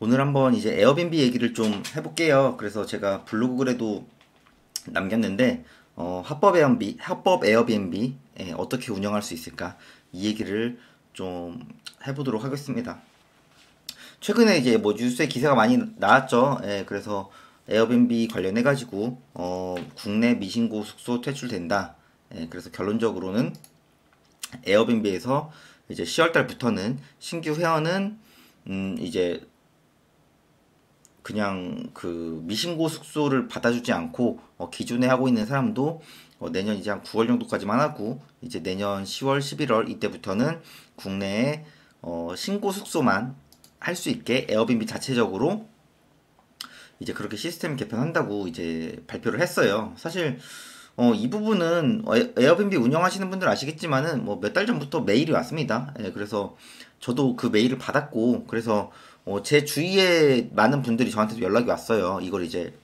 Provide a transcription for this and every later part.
오늘 한번 이제 에어비앤비 얘기를 좀 해볼게요. 그래서 제가 블로그에도 남겼는데, 합법 에어비앤비 어떻게 운영할 수 있을까? 이 얘기를 좀 해보도록 하겠습니다. 최근에 이제 뭐 뉴스에 기사가 많이 나왔죠. 그래서 에어비앤비 관련해가지고, 국내 미신고 숙소 퇴출된다. 그래서 결론적으로는 에어비앤비에서 이제 10월 달부터는 신규 회원은, 이제 그냥 그 미신고 숙소를 받아주지 않고 기존에 하고 있는 사람도 내년 이제 한 9월 정도까지만 하고 이제 내년 10월, 11월 이때부터는 국내에 신고 숙소만 할 수 있게 에어비앤비 자체적으로 이제 그렇게 시스템 개편한다고 이제 발표를 했어요. 사실 이 부분은 에어비앤비 운영하시는 분들 아시겠지만은 뭐 몇 달 전부터 메일이 왔습니다. 그래서 저도 그 메일을 받았고 그래서 제 주위에 많은 분들이 저한테도 연락이 왔어요. 이걸 이제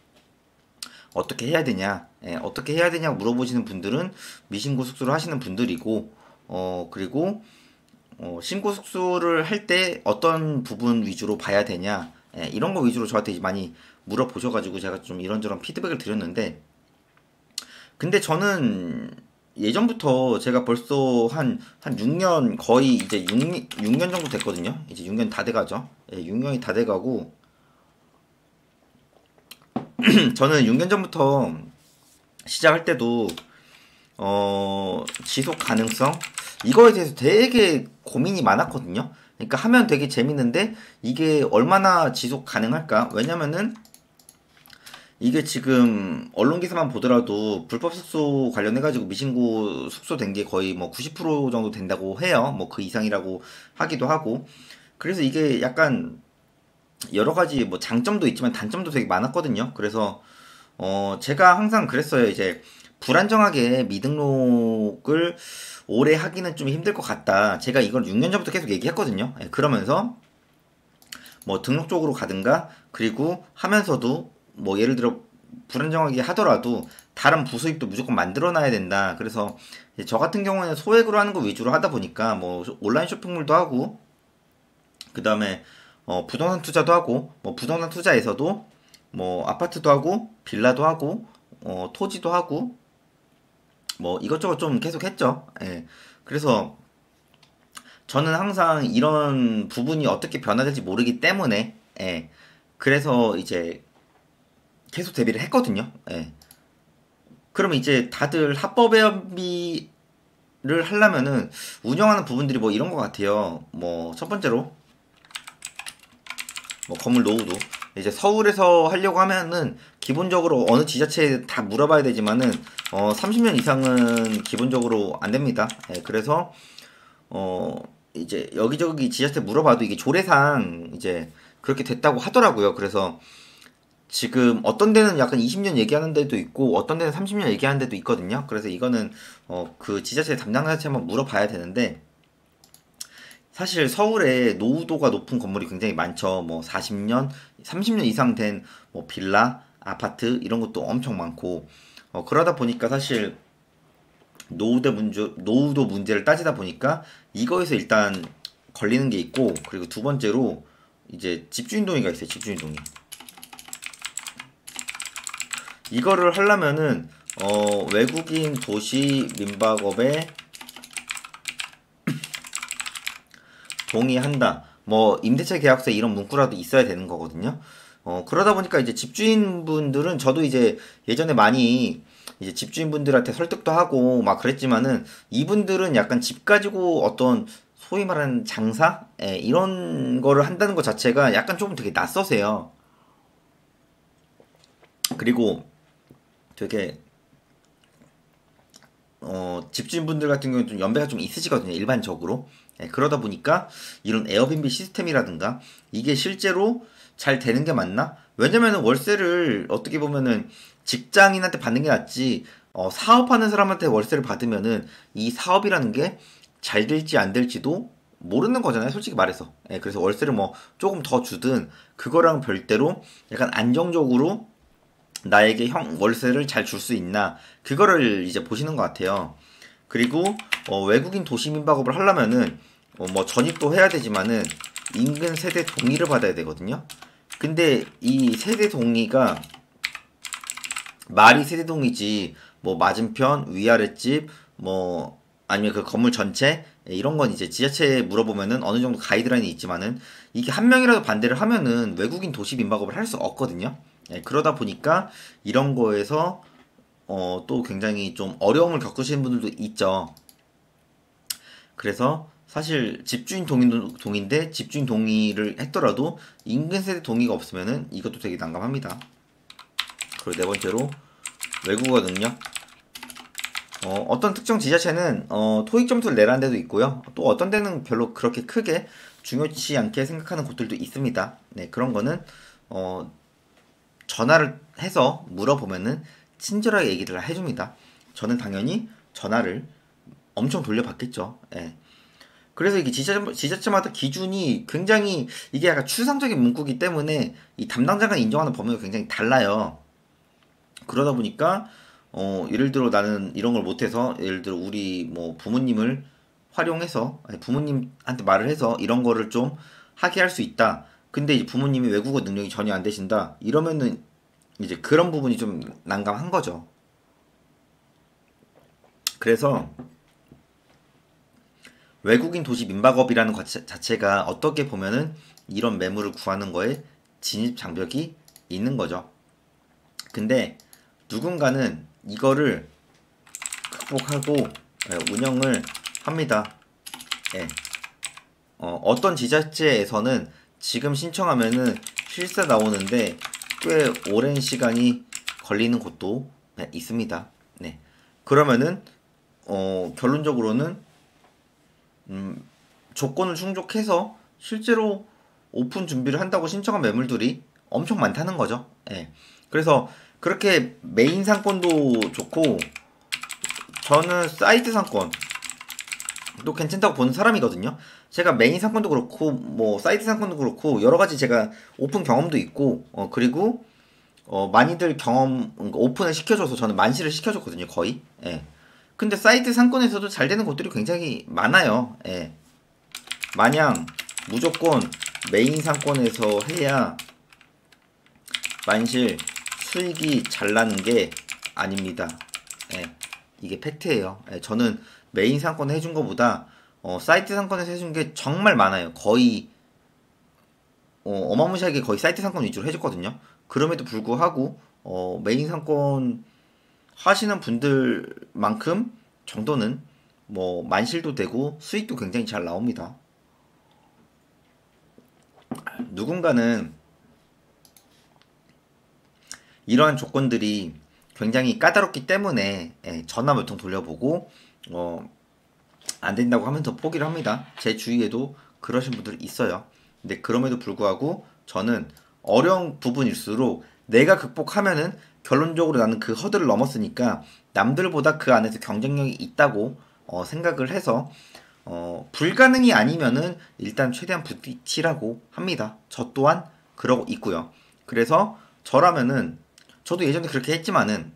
어떻게 해야 되냐, 어떻게 해야 되냐고 물어보시는 분들은 미신고 숙소를 하시는 분들이고, 그리고 신고 숙소를 할 때 어떤 부분 위주로 봐야 되냐, 이런 거 위주로 저한테 이제 많이 물어보셔가지고 제가 좀 이런저런 피드백을 드렸는데, 근데 저는 예전부터 제가 벌써 한 6년, 거의 이제 6년 정도 됐거든요. 이제 6년 다 돼가죠. 6년이 다 돼가고, 저는 6년 전부터 시작할 때도, 지속 가능성? 이거에 대해서 되게 고민이 많았거든요. 그러니까 하면 되게 재밌는데, 이게 얼마나 지속 가능할까? 왜냐면은, 이게 지금 언론 기사만 보더라도 불법 숙소 관련해가지고 미신고 숙소 된 게 거의 뭐 90% 정도 된다고 해요. 뭐 그 이상이라고 하기도 하고. 그래서 이게 약간 여러 가지 뭐 장점도 있지만 단점도 되게 많았거든요. 그래서 제가 항상 그랬어요. 이제 불안정하게 미등록을 오래 하기는 좀 힘들 것 같다. 제가 이걸 6년 전부터 계속 얘기했거든요. 그러면서 뭐 등록 쪽으로 가든가 그리고 하면서도 뭐 예를 들어 불안정하게 하더라도 다른 부수입도 무조건 만들어 놔야 된다. 그래서 이제 저 같은 경우에는 소액으로 하는 거 위주로 하다 보니까 뭐 온라인 쇼핑몰도 하고 그 다음에 부동산 투자도 하고 뭐 부동산 투자에서도 뭐 아파트도 하고 빌라도 하고 토지도 하고 뭐 이것저것 좀 계속 했죠. 그래서 저는 항상 이런 부분이 어떻게 변화될지 모르기 때문에 그래서 이제 계속 대비를 했거든요. 그러면 이제 다들 합법 에어비를 하려면은 운영하는 부분들이 뭐 이런 것 같아요. 뭐 첫 번째로 뭐 건물 노후도 이제 서울에서 하려고 하면은 기본적으로 어느 지자체에 다 물어봐야 되지만은 30년 이상은 기본적으로 안 됩니다. 그래서 이제 여기저기 지자체 물어봐도 이게 조례상 이제 그렇게 됐다고 하더라고요. 그래서 지금 어떤 데는 약간 20년 얘기하는 데도 있고 어떤 데는 30년 얘기하는 데도 있거든요. 그래서 이거는 그 지자체 담당자한테 한번 물어봐야 되는데 사실 서울에 노후도가 높은 건물이 굉장히 많죠. 뭐 40년, 30년 이상 된 뭐 빌라, 아파트 이런 것도 엄청 많고 그러다 보니까 사실 노후도 문제를 따지다 보니까 이거에서 일단 걸리는 게 있고 그리고 두 번째로 이제 집주인 동의가 있어요. 집주인 동의. 이거를 하려면은 외국인 도시 민박업에 동의한다. 뭐 임대차 계약서에 이런 문구라도 있어야 되는 거거든요. 그러다 보니까 이제 집주인분들은 저도 이제 예전에 많이 이제 집주인분들한테 설득도 하고 막 그랬지만은 이분들은 약간 집 가지고 어떤 소위 말하는 장사? 이런 거를 한다는 것 자체가 약간 조금 되게 낯서세요. 그리고 되게 집주인분들 같은 경우는 좀 연배가 좀 있으시거든요, 일반적으로. 그러다 보니까 이런 에어비앤비 시스템이라든가 이게 실제로 잘 되는 게 맞나? 왜냐면은 월세를 어떻게 보면은 직장인한테 받는 게 낫지, 사업하는 사람한테 월세를 받으면은 이 사업이라는 게 잘 될지 안 될지도 모르는 거잖아요, 솔직히 말해서. 그래서 월세를 뭐 조금 더 주든 그거랑 별대로 약간 안정적으로 나에게 월세를 잘 줄 수 있나 그거를 이제 보시는 것 같아요. 그리고 외국인 도시민박업을 하려면은 뭐 전입도 해야 되지만은 인근 세대 동의를 받아야 되거든요. 근데 이 세대동의가 말이 세대동의지 뭐 맞은편 위아랫집 뭐 아니면 그 건물 전체 이런 건 이제 지자체에 물어보면은 어느 정도 가이드라인이 있지만은 이게 한 명이라도 반대를 하면은 외국인 도시 민박업을 할 수 없거든요. 예, 그러다 보니까 이런 거에서 또 굉장히 좀 어려움을 겪으시는 분들도 있죠. 그래서 사실 집주인 동의인데 집주인 동의를 했더라도 인근 세대 동의가 없으면은 이것도 되게 난감합니다. 그리고 네 번째로 외국어 능력. 어떤 특정 지자체는 토익 점수를 내라는 데도 있고요. 또 어떤 데는 별로 그렇게 크게 중요치 않게 생각하는 곳들도 있습니다. 네, 그런 거는 전화를 해서 물어보면은 친절하게 얘기를 해줍니다. 저는 당연히 전화를 엄청 돌려받겠죠. 예. 그래서 이게 지자체마다 기준이 굉장히 이게 약간 추상적인 문구기 때문에 이 담당자가 인정하는 범위가 굉장히 달라요. 그러다 보니까 예를 들어 나는 이런 걸 못해서 예를 들어 우리 뭐 부모님을 활용해서 아니, 부모님한테 말을 해서 이런 거를 좀 하게 할 수 있다. 근데 이제 부모님이 외국어 능력이 전혀 안 되신다. 이러면은 이제 그런 부분이 좀 난감한 거죠. 그래서 외국인 도시 민박업이라는 것 자체가 어떻게 보면은 이런 매물을 구하는 거에 진입 장벽이 있는 거죠. 근데 누군가는 이거를 극복하고 운영을 합니다. 예. 어떤 지자체에서는 지금 신청하면은 실사 나오는데 꽤 오랜 시간이 걸리는 곳도 있습니다. 네. 그러면은 결론적으로는 조건을 충족해서 실제로 오픈 준비를 한다고 신청한 매물들이 엄청 많다는 거죠. 예. 그래서 그렇게 메인 상권도 좋고 저는 사이트 상권도 괜찮다고 보는 사람이거든요. 제가 메인 상권도 그렇고 뭐 사이트 상권도 그렇고 여러 가지 제가 오픈 경험도 있고 그리고 많이들 오픈을 시켜줘서 저는 만시를 시켜줬거든요 거의. 예. 근데 사이트 상권에서도 잘 되는 곳들이 굉장히 많아요. 예. 마냥 무조건 메인 상권에서 해야 만실 수익이 잘 나는 게 아닙니다. 예, 이게 팩트예요. 예, 저는 메인 상권 해준 것보다 사이트 상권에서 해준 게 정말 많아요. 거의 어마무시하게 거의 사이트 상권 위주로 해줬거든요. 그럼에도 불구하고 메인 상권 하시는 분들만큼 정도는 뭐 만실도 되고 수익도 굉장히 잘 나옵니다. 누군가는 이러한 조건들이 굉장히 까다롭기 때문에 전화 몇 통 돌려보고 안 된다고 하면서 포기를 합니다. 제 주위에도 그러신 분들이 있어요. 근데 그럼에도 불구하고 저는 어려운 부분일수록 내가 극복하면은 결론적으로 나는 그 허들을 넘었으니까 남들보다 그 안에서 경쟁력이 있다고 생각을 해서 불가능이 아니면은 일단 최대한 부딪히라고 합니다. 저 또한 그러고 있고요. 그래서 저라면은 저도 예전에 그렇게 했지만은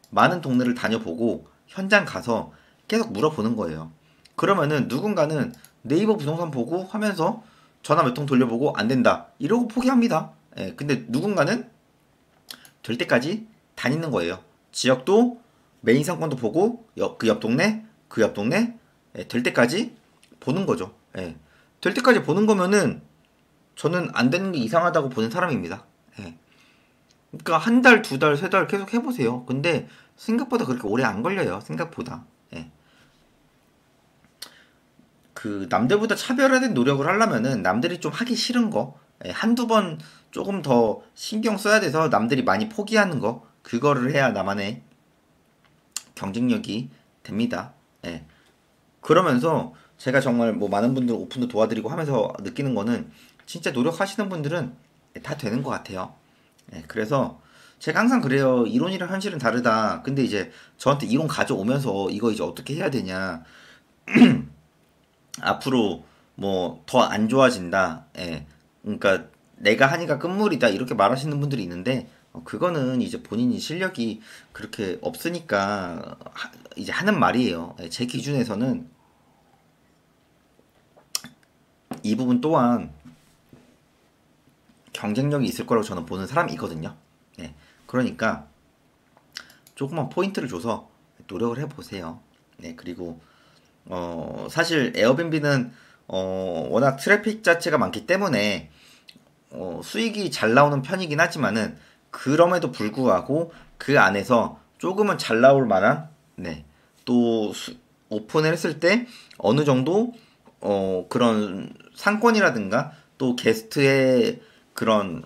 많은 동네를 다녀보고 현장 가서 계속 물어보는 거예요. 그러면은 누군가는 네이버 부동산 보고 하면서 전화 몇 통 돌려보고 안 된다. 이러고 포기합니다. 예, 근데 누군가는 될 때까지 다니는 거예요. 지역도 메인 상권도 보고 그 옆 동네 그 옆 동네 될 때까지 보는 거죠. 예. 될 때까지 보는 거면은 저는 안 되는 게 이상하다고 보는 사람입니다. 예. 그러니까 한 달, 두 달, 세 달 계속 해보세요. 근데 생각보다 그렇게 오래 안 걸려요. 생각보다. 예. 그 남들보다 차별화된 노력을 하려면은 남들이 좀 하기 싫은 거 한두 번 조금 더 신경 써야 돼서 남들이 많이 포기하는 거 그거를 해야 나만의 경쟁력이 됩니다. 예. 그러면서 제가 정말 뭐 많은 분들 오픈도 도와드리고 하면서 느끼는 거는 진짜 노력하시는 분들은 다 되는 것 같아요. 예. 그래서 제가 항상 그래요. 이론이랑 현실은 다르다. 근데 이제 저한테 이론 가져오면서 이거 이제 어떻게 해야 되냐. 앞으로 뭐 더 안 좋아진다. 예. 그러니까 내가 하니까 끝물이다. 이렇게 말하시는 분들이 있는데 그거는 이제 본인이 실력이 그렇게 없으니까 이제 하는 말이에요. 예, 제 기준에서는 이 부분 또한 경쟁력이 있을 거라고 저는 보는 사람이거든요. 네, 그러니까 조금만 포인트를 줘서 노력을 해보세요. 네, 그리고 사실 에어비앤비는 워낙 트래픽 자체가 많기 때문에 수익이 잘 나오는 편이긴 하지만은 그럼에도 불구하고 그 안에서 조금은 잘 나올 만한 네, 또 오픈을 했을 때 어느 정도 그런 상권이라든가 또 게스트의 그런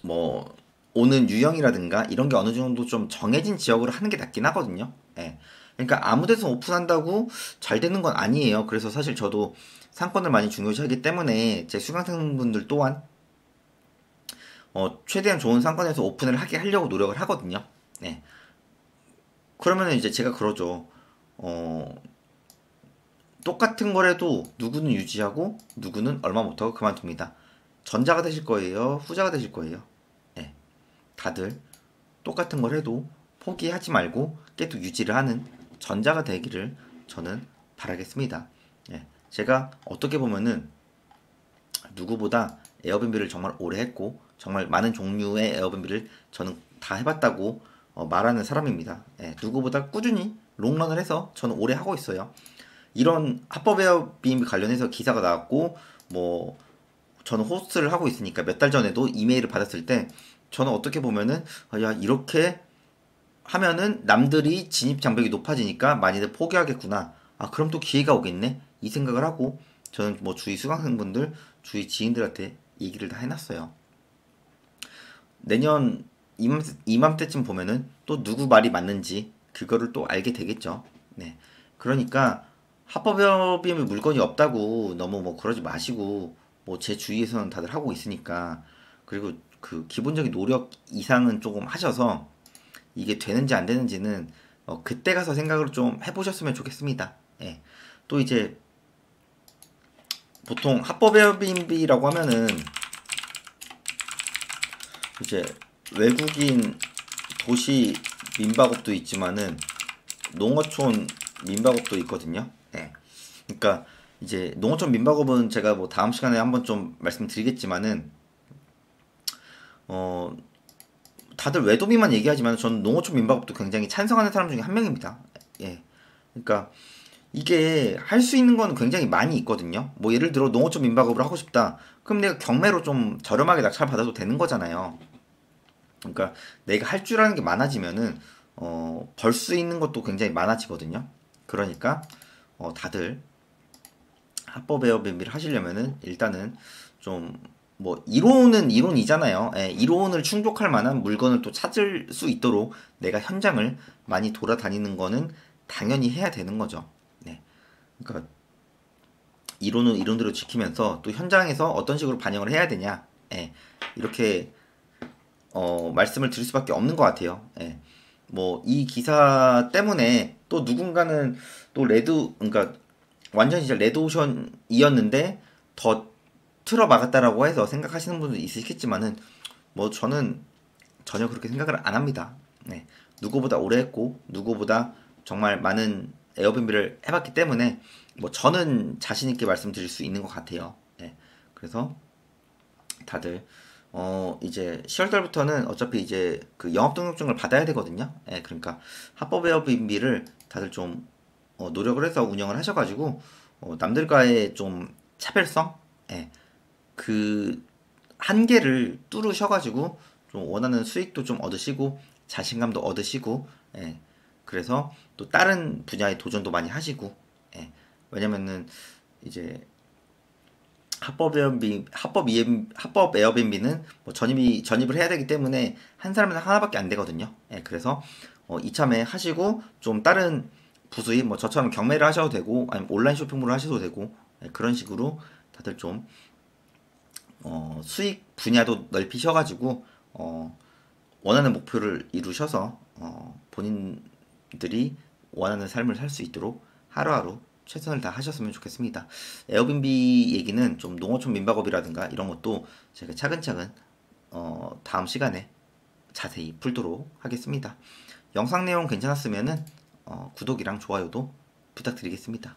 뭐 오는 유형이라든가 이런 게 어느 정도 좀 정해진 지역으로 하는 게 낫긴 하거든요. 예. 그러니까 아무 데서 오픈한다고 잘 되는 건 아니에요. 그래서 사실 저도 상권을 많이 중요시하기 때문에 제 수강생분들 또한 최대한 좋은 상권에서 오픈을 하게 하려고 노력을 하거든요. 네. 그러면 이제 제가 그러죠. 똑같은 거라도 누구는 유지하고 누구는 얼마 못하고 그만둡니다. 전자가 되실 거예요? 후자가 되실 거예요? 네. 다들 똑같은 걸 해도 포기하지 말고 계속 유지를 하는 전자가 되기를 저는 바라겠습니다. 네. 제가 어떻게 보면은 누구보다 에어비앤비를 정말 오래 했고 정말 많은 종류의 에어비앤비를 저는 다 해봤다고 말하는 사람입니다. 예, 누구보다 꾸준히 롱런을 해서 저는 오래 하고 있어요. 이런 합법 에어비앤비 관련해서 기사가 나왔고 뭐 저는 호스트를 하고 있으니까 몇 달 전에도 이메일을 받았을 때 저는 어떻게 보면은 야 이렇게 하면은 남들이 진입 장벽이 높아지니까 많이들 포기하겠구나. 아 그럼 또 기회가 오겠네 이 생각을 하고 저는 뭐 주위 수강생분들 주위 지인들한테 얘기를 다 해놨어요. 내년 이맘때쯤 보면은 또 누구 말이 맞는지 그거를 또 알게 되겠죠. 네. 그러니까 합법협의회 물건이 없다고 너무 뭐 그러지 마시고 뭐 제 주위에서는 다들 하고 있으니까 그리고 그 기본적인 노력 이상은 조금 하셔서 이게 되는지 안 되는지는 그때 가서 생각을 좀 해보셨으면 좋겠습니다. 예. 또 이제 보통 합법 에어비앤비라고 하면은 이제 외국인 도시 민박업도 있지만은 농어촌 민박업도 있거든요. 네. 그러니까 이제 농어촌 민박업은 제가 뭐 다음 시간에 한번 좀 말씀드리겠지만은 다들 외도비만 얘기하지만 저는 농어촌 민박업도 굉장히 찬성하는 사람 중에 한 명입니다. 예. 그러니까 이게 할 수 있는 건 굉장히 많이 있거든요. 뭐 예를 들어 농어촌 민박업을 하고 싶다. 그럼 내가 경매로 좀 저렴하게 낙찰 받아도 되는 거잖아요. 그러니까 내가 할 줄 아는 게 많아지면은 벌 수 있는 것도 굉장히 많아지거든요. 그러니까 다들 합법 에어비앤비를 하시려면은 일단은 좀 뭐 이론은 이론이잖아요. 예, 이론을 충족할 만한 물건을 또 찾을 수 있도록 내가 현장을 많이 돌아다니는 거는 당연히 해야 되는 거죠. 네. 그러니까 이론은 이론대로 지키면서 또 현장에서 어떤 식으로 반영을 해야 되냐. 예, 이렇게 말씀을 드릴 수밖에 없는 것 같아요. 예. 뭐 이 기사 때문에 또 누군가는 또 그러니까 완전히 진짜 레드오션이었는데 더 틀어 막았다라고 해서 생각하시는 분도 있으시겠지만은 뭐 저는 전혀 그렇게 생각을 안 합니다. 네. 누구보다 오래 했고 누구보다 정말 많은 에어비앤비를 해봤기 때문에 뭐 저는 자신 있게 말씀드릴 수 있는 것 같아요. 네. 그래서 다들 이제 10월 달부터는 어차피 이제 그 영업 등록증을 받아야 되거든요. 예, 그러니까 합법 에어비앤비를 다들 좀 노력을 해서 운영을 하셔가지고 남들과의 좀 차별성, 예, 그 한계를 뚫으셔가지고 좀 원하는 수익도 좀 얻으시고 자신감도 얻으시고, 예, 그래서 또 다른 분야의 도전도 많이 하시고, 예, 왜냐면은 이제 합법 에어비앤비는 뭐 전입을 해야 되기 때문에 한 사람은 하나밖에 안 되거든요. 예, 그래서 이참에 하시고 좀 다른 부수입 뭐 저처럼 경매를 하셔도 되고 아니면 온라인 쇼핑몰을 하셔도 되고 예, 그런 식으로 다들 좀 수익 분야도 넓히셔가지고 원하는 목표를 이루셔서 본인들이 원하는 삶을 살 수 있도록 하루하루 최선을 다 하셨으면 좋겠습니다. 에어비앤비 얘기는 좀 농어촌 민박업이라든가 이런 것도 제가 차근차근 다음 시간에 자세히 풀도록 하겠습니다. 영상 내용 괜찮았으면은 구독이랑 좋아요도 부탁드리겠습니다.